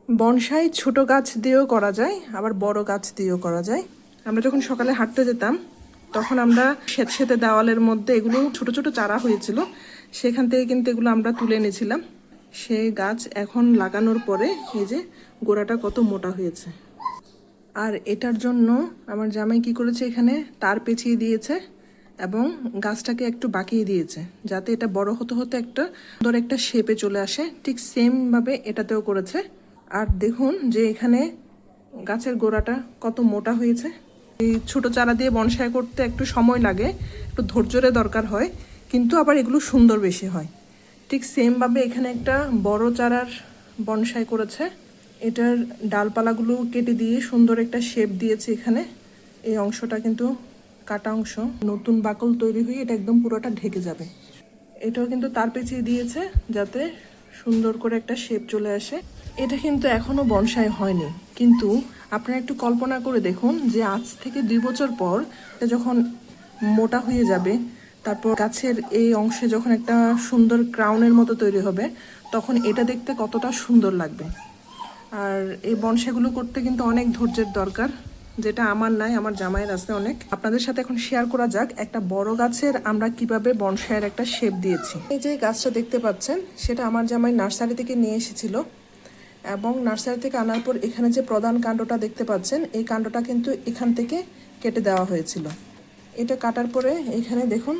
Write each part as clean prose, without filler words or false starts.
Bonsai ছোট গাছ দিয়েও করা যায়, আবার বড় গাছ দিয়েও করা যায়। আমরা যখন সকালে হাঁটতে যেতাম তখন আমরা সেতে দেওয়ালের মধ্যে এগুলো ছোট ছোট চারা হয়েছিল, সেখান থেকে কিন্তু এগুলো আমরা তুলে এনেছিলাম। সেই গাছ এখন লাগানোর পরে এই যে গোড়াটা কত মোটা হয়েছে। আর এটার জন্য আমার জামাই কি করেছে, এখানে তার পেঁচিয়ে দিয়েছে এবং গাছটাকে একটু বাঁকিয়ে দিয়েছে যাতে এটা বড় হতে হতে একটা সুন্দর একটা শেপে চলে আসে। ঠিক সেম ভাবে এটাতেও করেছে। আর দেখুন যে এখানে গাছের গোড়াটা কত মোটা হয়েছে। এই ছোট চারা দিয়ে বনসাই করতে একটু সময় লাগে, একটু ধৈর্যের দরকার হয়, কিন্তু আবার এগুলো সুন্দর বেশি হয়। ঠিক সেম ভাবে এখানে একটা বড় চারার বনসাই করেছে। এটার ডালপালাগুলো কেটে দিয়ে সুন্দর একটা শেপ দিয়েছে এখানে। এই অংশটা কিন্তু কাটা অংশ, নতুন বাকল তৈরি হয়ে এটা একদম পুরোটা ঢেকে যাবে। এটাও কিন্তু তার পেঁচিয়ে দিয়েছে যাতে সুন্দর করে একটা শেপ চলে আসে। এটা কিন্তু এখনো বনসাই হয়নি, কিন্তু আপনারা একটু কল্পনা করে দেখুন যে আজ থেকে 2 বছর পর এটা যখন মোটা হয়ে যাবে, তারপর গাছের এই অংশে যখন একটা সুন্দর ক্রাউনের মতো তৈরি হবে, তখন এটা দেখতে কতটা সুন্দর লাগবে। আর এই বনসাইগুলো করতে কিন্তু অনেক ধৈর্যের দরকার, যেটা আমার নাই, আমার জামাইয়ের আছে অনেক। আপনাদের সাথে এখন শেয়ার করা যাক একটা বড় গাছের আমরা কিভাবে বনসাইয়ের একটা শেপ দিয়েছি। এই যে গাছটা দেখতে পাচ্ছেন সেটা আমার জামাই নার্সারি থেকে নিয়ে এসেছিল, এবং নার্সারি থেকে আনার পর এখানে যে প্রধান কাণ্ডটা দেখতে পাচ্ছেন এই কাণ্ডটা কিন্তু এখান থেকে কেটে দেওয়া হয়েছিল। এটা কাটার পরে এখানে দেখুন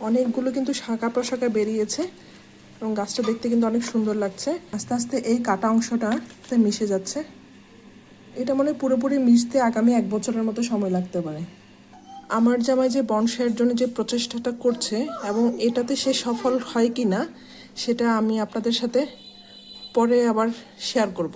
অনেকগুলো কিন্তু শাখা প্রশাখা বেরিয়েছে এবং গাছটা দেখতে কিন্তু অনেক সুন্দর লাগছে। আস্তে আস্তে এই কাটা অংশটা মিশে যাচ্ছে। এটা মনে পুরোপুরি মিশতে আগামী 1 বছরের মতো সময় লাগতে পারে। আমার জামাই যে বনসাইয়ের জন্য যে প্রচেষ্টাটা করছে এবং এটাতে সে সফল হয় কি না সেটা আমি আপনাদের সাথে পরে আবার শেয়ার করব।